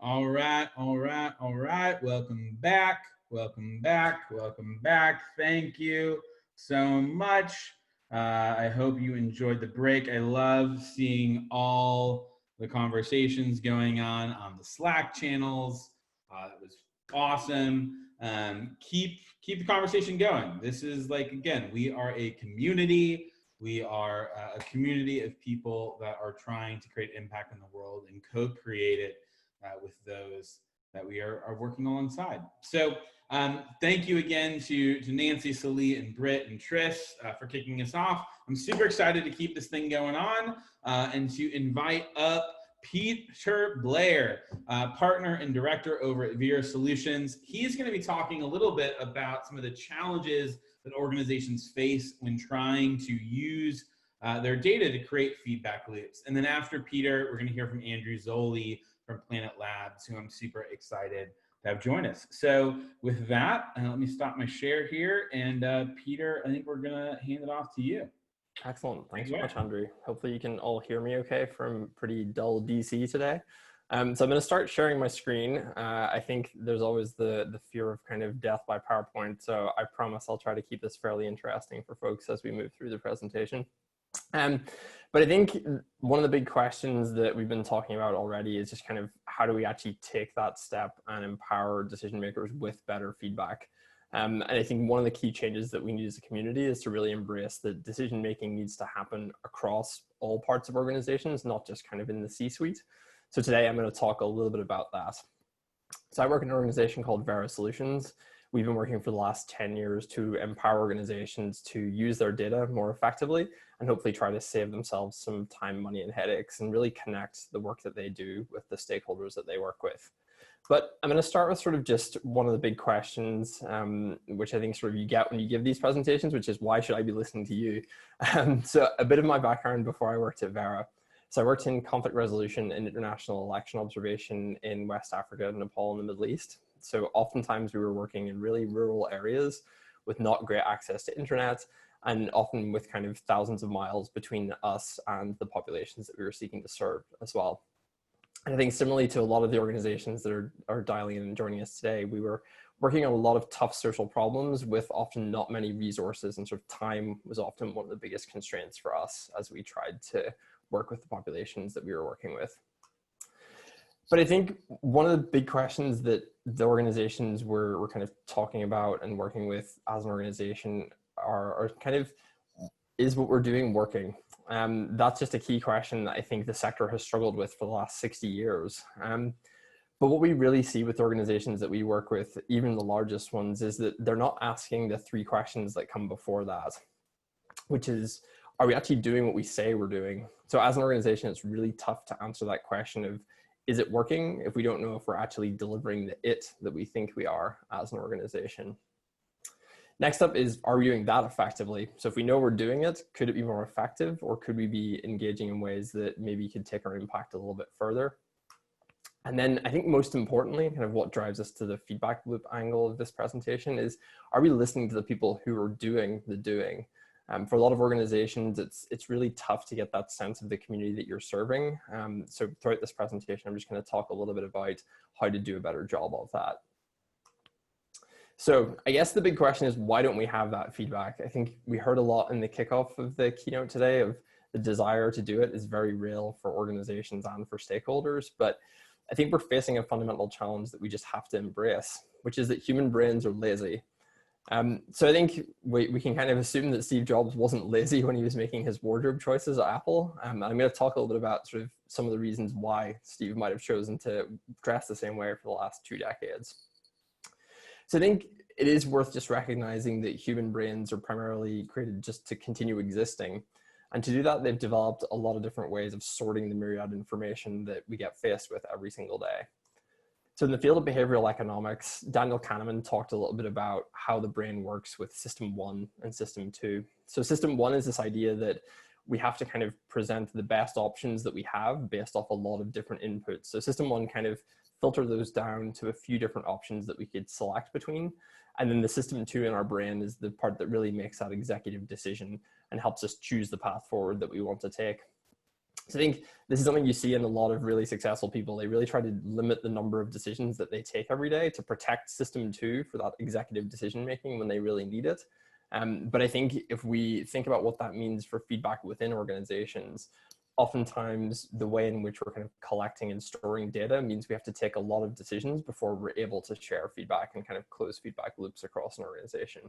All right, all right, all right. Welcome back. Welcome back. Welcome back. Thank you so much. I hope you enjoyed the break. I love seeing all the conversations going on the Slack channels. It was awesome. Keep the conversation going. This is like, again, we are a community. We are a community of people that are trying to create impact in the world and co-create it with those that we are working alongside. So thank you again to Nancy, Salee, and Britt and Trish for kicking us off. I'm super excited to keep this thing going on and to invite up Peter Blair, partner and director over at Vera Solutions. He's going to be talking a little bit about some of the challenges that organizations face when trying to use their data to create feedback loops. And then after Peter, we're going to hear from Andrew Zoli from Planet Labs, who I'm super excited to have join us. So with that, let me stop my share here. And Peter, I think we're going to hand it off to you. Excellent. Thanks so much, Andrew. Hopefully you can all hear me okay from pretty dull DC today. So I'm going to start sharing my screen. I think there's always the fear of kind of death by PowerPoint. So I promise I'll try to keep this fairly interesting for folks as we move through the presentation. But I think one of the big questions that we've been talking about already is just kind of how do we actually take that step and empower decision makers with better feedback? And I think one of the key changes that we need as a community is to really embrace that decision making needs to happen across all parts of organizations, not just kind of in the C-suite. So today I'm going to talk a little bit about that. So I work in an organization called Vera Solutions. We've been working for the last 10 years to empower organizations to use their data more effectively and hopefully try to save themselves some time, money, and headaches and really connect the work that they do with the stakeholders that they work with. But I'm going to start with sort of just one of the big questions, which I think sort of you get when you give these presentations, which is why should I be listening to you? So a bit of my background before I worked at Vera. So I worked in conflict resolution and international election observation in West Africa, Nepal, and the Middle East. So oftentimes we were working in really rural areas with not great access to internet and often with kind of thousands of miles between us and the populations that we were seeking to serve as well. And I think similarly to a lot of the organizations that are dialing in and joining us today, we were working on a lot of tough social problems with often not many resources, and sort of time was often one of the biggest constraints for us as we tried to work with the populations that we were working with. But I think one of the big questions that the organizations we're kind of talking about and working with as an organization are kind of, is what we're doing working? That's just a key question that I think the sector has struggled with for the last 60 years. But what we really see with organizations that we work with, even the largest ones, is that they're not asking the three questions that come before that, which is, are we actually doing what we say we're doing? So as an organization, it's really tough to answer that question of, is it working, if we don't know if we're actually delivering the it that we think we are as an organization. Next up is, are we doing that effectively? So if we know we're doing it, could it be more effective, or could we be engaging in ways that maybe could take our impact a little bit further? And then I think most importantly, kind of what drives us to the feedback loop angle of this presentation is, are we listening to the people who are doing the doing? For a lot of organizations, it's really tough to get that sense of the community that you're serving. So throughout this presentation, I'm just going to talk a little bit about how to do a better job of that. So I guess the big question is, why don't we have that feedback? I think we heard a lot in the kickoff of the keynote today of the desire to do it is very real for organizations and for stakeholders. But I think we're facing a fundamental challenge that we just have to embrace, which is that human brains are lazy. So I think we can kind of assume that Steve Jobs wasn't lazy when he was making his wardrobe choices at Apple. I'm going to talk a little bit about sort of some of the reasons why Steve might have chosen to dress the same way for the last 2 decades. So I think it is worth just recognizing that human brains are primarily created just to continue existing. And to do that, they've developed a lot of different ways of sorting the myriad information that we get faced with every single day. So in the field of behavioral economics, Daniel Kahneman talked a little bit about how the brain works with system 1 and system 2. So system 1 is this idea that we have to kind of present the best options that we have based off a lot of different inputs. So system 1 kind of filter those down to a few different options that we could select between. And then the system 2 in our brain is the part that really makes that executive decision and helps us choose the path forward that we want to take. So I think this is something you see in a lot of really successful people. They really try to limit the number of decisions that they take every day to protect system two for that executive decision making when they really need it. But I think if we think about what that means for feedback within organizations, oftentimes the way in which we're kind of collecting and storing data means we have to take a lot of decisions before we're able to share feedback and kind of close feedback loops across an organization.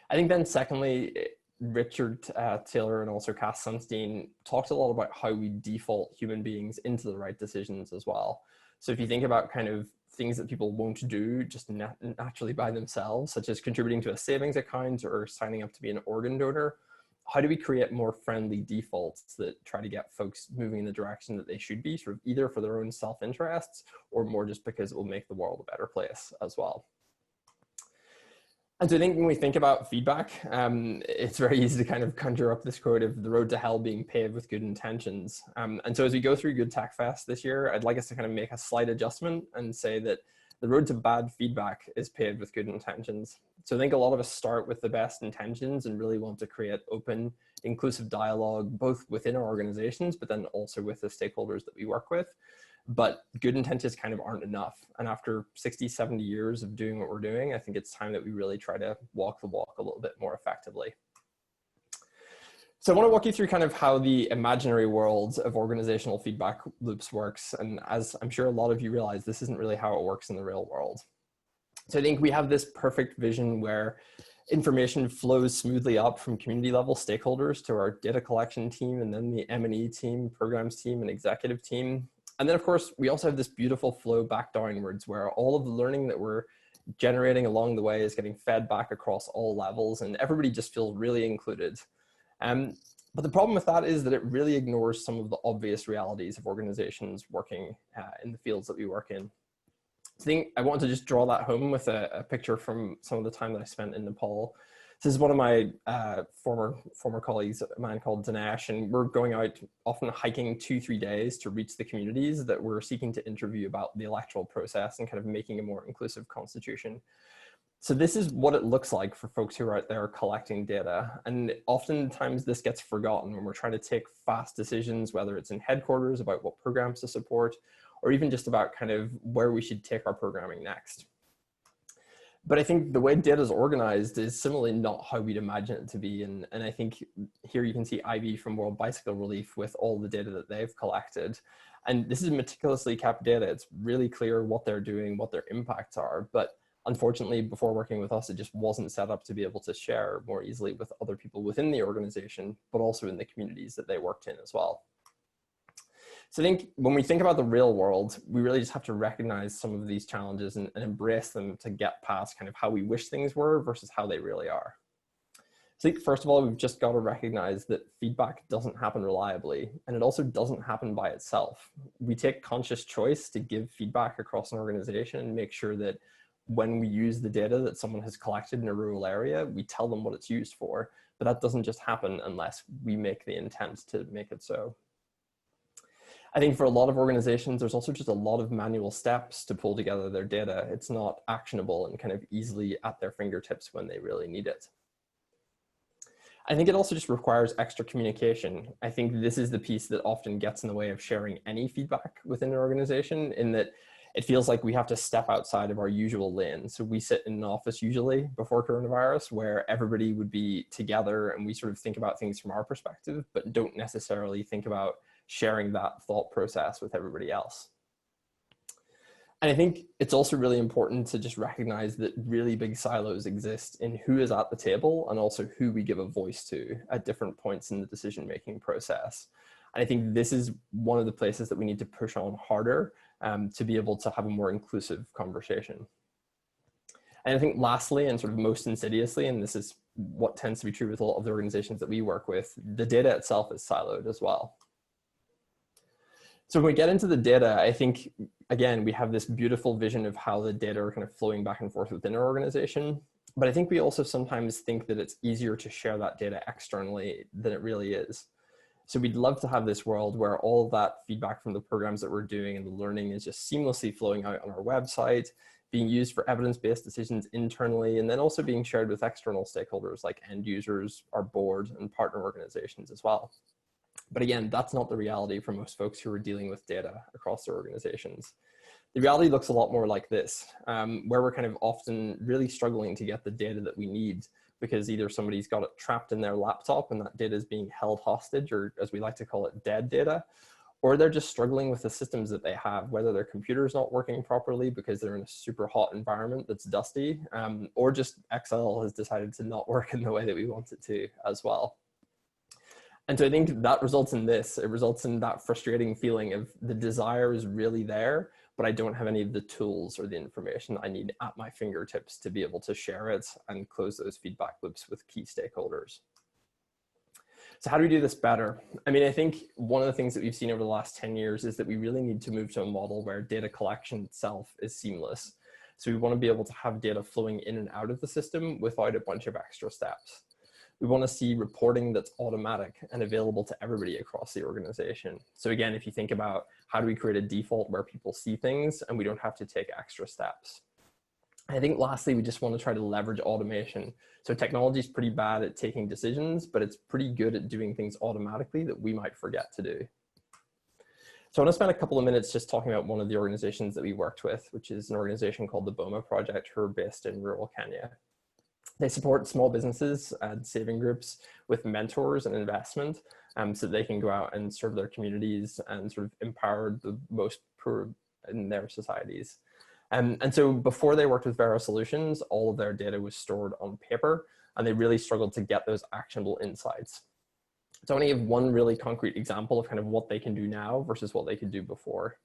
I think then secondly, Richard Taylor and also Cass Sunstein talked a lot about how we default human beings into the right decisions as well. So if you think about kind of things that people won't do just naturally by themselves, such as contributing to a savings account or signing up to be an organ donor, how do we create more friendly defaults that try to get folks moving in the direction that they should be, sort of either for their own self-interests or more just because it will make the world a better place as well? And so I think when we think about feedback, it's very easy to kind of conjure up this quote of the road to hell being paved with good intentions. And so as we go through Good Tech Fest this year, I'd like us to kind of make a slight adjustment and say that the road to bad feedback is paved with good intentions. So I think a lot of us start with the best intentions and really want to create open, inclusive dialogue, both within our organizations, but then also with the stakeholders that we work with. But good intentions kind of aren't enough. And after 60, 70 years of doing what we're doing, I think it's time that we really try to walk the walk a little bit more effectively. So I want to walk you through kind of how the imaginary world of organizational feedback loops works. And as I'm sure a lot of you realize, this isn't really how it works in the real world. So I think we have this perfect vision where information flows smoothly up from community level stakeholders to our data collection team, and then the M&E team, programs team, and executive team. And then of course, we also have this beautiful flow back downwards where all of the learning that we're generating along the way is getting fed back across all levels, and everybody just feels really included. But the problem with that is that it really ignores some of the obvious realities of organizations working in the fields that we work in. I think I want to just draw that home with a picture from some of the time that I spent in Nepal. This is one of my former colleagues, a man called Dinesh, and we're going out often hiking 2-3 days to reach the communities that we're seeking to interview about the electoral process and kind of making a more inclusive constitution. So this is what it looks like for folks who are out there collecting data. And oftentimes this gets forgotten when we're trying to take fast decisions, whether it's in headquarters about what programs to support, or even just about kind of where we should take our programming next. But I think the way data is organized is similarly not how we'd imagine it to be. And I think here you can see IB from World Bicycle Relief with all the data that they've collected. And this is meticulously kept data. It's really clear what they're doing, what their impacts are. But unfortunately, before working with us, it just wasn't set up to be able to share more easily with other people within the organization, but also in the communities that they worked in as well. So I think when we think about the real world, we really just have to recognize some of these challenges and embrace them to get past kind of how we wish things were versus how they really are. So I think first of all, we've just got to recognize that feedback doesn't happen reliably, and it also doesn't happen by itself. We take conscious choice to give feedback across an organization and make sure that when we use the data that someone has collected in a rural area, we tell them what it's used for, but that doesn't just happen unless we make the intent to make it so. I think for a lot of organizations, there's also just a lot of manual steps to pull together their data. It's not actionable and kind of easily at their fingertips when they really need it. I think it also just requires extra communication. I think this is the piece that often gets in the way of sharing any feedback within an organization, in that it feels like we have to step outside of our usual lane. So we sit in an office usually before coronavirus where everybody would be together and we sort of think about things from our perspective, but don't necessarily think about sharing that thought process with everybody else. And I think it's also really important to just recognize that really big silos exist in who is at the table and also who we give a voice to at different points in the decision-making process. And I think this is one of the places that we need to push on harder to be able to have a more inclusive conversation. And I think lastly, and sort of most insidiously, and this is what tends to be true with a lot of the organizations that we work with, the data itself is siloed as well. So when we get into the data, I think, again, we have this beautiful vision of how the data are kind of flowing back and forth within our organization. But I think we also sometimes think that it's easier to share that data externally than it really is. So we'd love to have this world where all of that feedback from the programs that we're doing and the learning is just seamlessly flowing out on our website, being used for evidence-based decisions internally, and then also being shared with external stakeholders like end users, our board, and partner organizations as well. But again, that's not the reality for most folks who are dealing with data across their organizations. The reality looks a lot more like this, where we're kind of often really struggling to get the data that we need because either somebody's got it trapped in their laptop and that data is being held hostage, or as we like to call it, dead data, or they're just struggling with the systems that they have, whether their computer's not working properly because they're in a super hot environment that's dusty, or just Excel has decided to not work in the way that we want it to as well. And so I think that results in this. It results in that frustrating feeling of the desire is really there, but I don't have any of the tools or the information I need at my fingertips to be able to share it and close those feedback loops with key stakeholders. So how do we do this better? I mean, I think one of the things that we've seen over the last 10 years is that we really need to move to a model where data collection itself is seamless. So we want to be able to have data flowing in and out of the system without a bunch of extra steps. We want to see reporting that's automatic and available to everybody across the organization. So again, if you think about how do we create a default where people see things and we don't have to take extra steps. I think lastly, we just want to try to leverage automation. So technology is pretty bad at taking decisions, but it's pretty good at doing things automatically that we might forget to do. So I want to spend a couple of minutes just talking about one of the organizations that we worked with, which is an organization called the BOMA Project, who are based in rural Kenya. They support small businesses and saving groups with mentors and investment so they can go out and serve their communities and sort of empower the most poor in their societies. And so before they worked with Vera Solutions, all of their data was stored on paper, and they really struggled to get those actionable insights. So I want to give one really concrete example of kind of what they can do now versus what they could do before.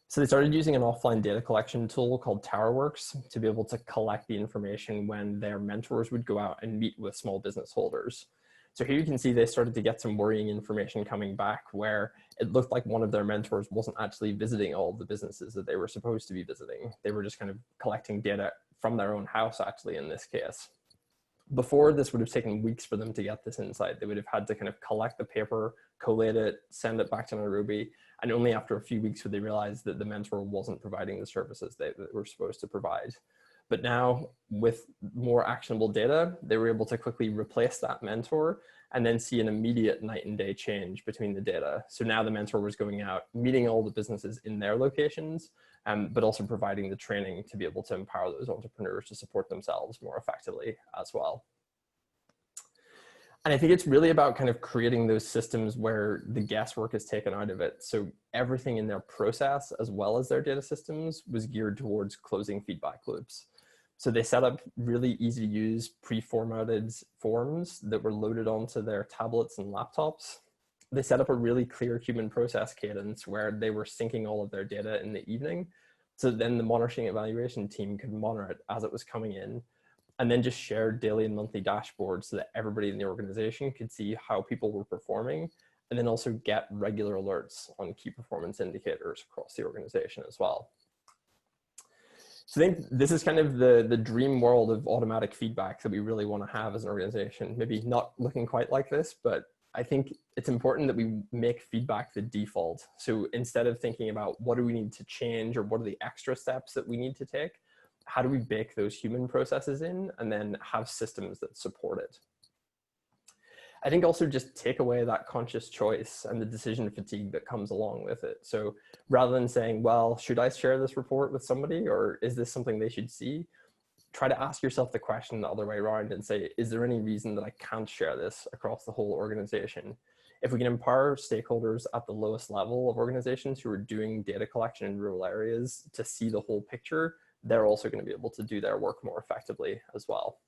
So they started using an offline data collection tool called TowerWorks to be able to collect the information when their mentors would go out and meet with small business holders. So here you can see they started to get some worrying information coming back where it looked like one of their mentors wasn't actually visiting all the businesses that they were supposed to be visiting. They were just kind of collecting data from their own house, actually, in this case. Before, this would have taken weeks for them to get this insight. They would have had to kind of collect the paper, collate it, send it back to Nairobi, and only after a few weeks would they realize that the mentor wasn't providing the services they were supposed to provide. But now, with more actionable data, they were able to quickly replace that mentor and then see an immediate night and day change between the data. So now the mentor was going out, meeting all the businesses in their locations, but also providing the training to be able to empower those entrepreneurs to support themselves more effectively as well. And I think it's really about kind of creating those systems where the guesswork is taken out of it. So everything in their process, as well as their data systems, was geared towards closing feedback loops. So they set up really easy to use pre-formatted forms that were loaded onto their tablets and laptops. They set up a really clear human process cadence where they were syncing all of their data in the evening. So then the monitoring evaluation team could monitor it as it was coming in, and then just share daily and monthly dashboards so that everybody in the organization could see how people were performing, and then also get regular alerts on key performance indicators across the organization as well. So I think this is kind of the dream world of automatic feedback that we really want to have as an organization. Maybe not looking quite like this, but I think it's important that we make feedback the default. So instead of thinking about what do we need to change or what are the extra steps that we need to take, how do we bake those human processes in and then have systems that support it? I think also just take away that conscious choice and the decision fatigue that comes along with it. So rather than saying, well, should I share this report with somebody or is this something they should see? Try to ask yourself the question the other way around and say, is there any reason that I can't share this across the whole organization? If we can empower stakeholders at the lowest level of organizations who are doing data collection in rural areas to see the whole picture, they're also going to be able to do their work more effectively as well.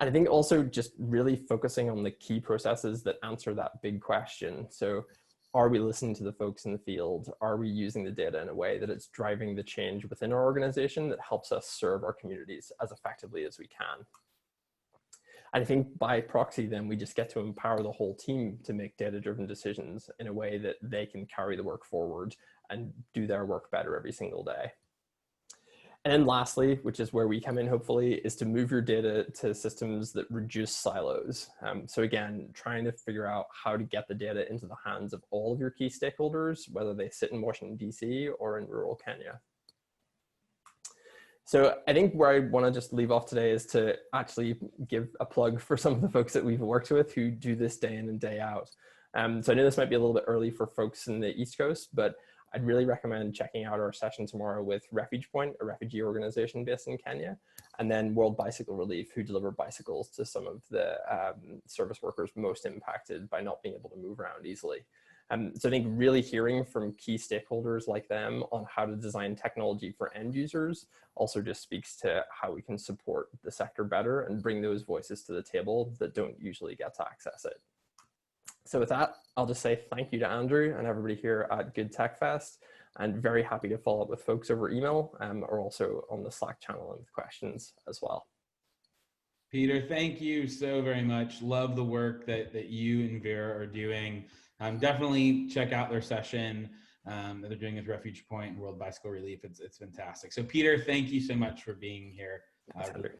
And I think also just really focusing on the key processes that answer that big question. So are we listening to the folks in the field? Are we using the data in a way that it's driving the change within our organization that helps us serve our communities as effectively as we can? And I think by proxy, then we just get to empower the whole team to make data-driven decisions in a way that they can carry the work forward and do their work better every single day. And then lastly, which is where we come in hopefully, is to move your data to systems that reduce silos. So again, trying to figure out how to get the data into the hands of all of your key stakeholders, whether they sit in Washington, DC or in rural Kenya. So I think where I want to just leave off today is to actually give a plug for some of the folks that we've worked with who do this day in and day out. So I know this might be a little bit early for folks in the East Coast, but I'd really recommend checking out our session tomorrow with Refuge Point, a refugee organization based in Kenya, and then World Bicycle Relief, who deliver bicycles to some of the service workers most impacted by not being able to move around easily. So I think really hearing from key stakeholders like them on how to design technology for end users also just speaks to how we can support the sector better and bring those voices to the table that don't usually get to access it. So with that, I'll just say thank you to Andrew and everybody here at Good Tech Fest, and very happy to follow up with folks over email or also on the Slack channel and with questions as well. Peter, thank you so very much. Love the work that you and Vera are doing. Definitely check out their session that they're doing with Refuge Point and World Bicycle Relief. It's fantastic. So Peter, thank you so much for being here. Thanks, Andrew.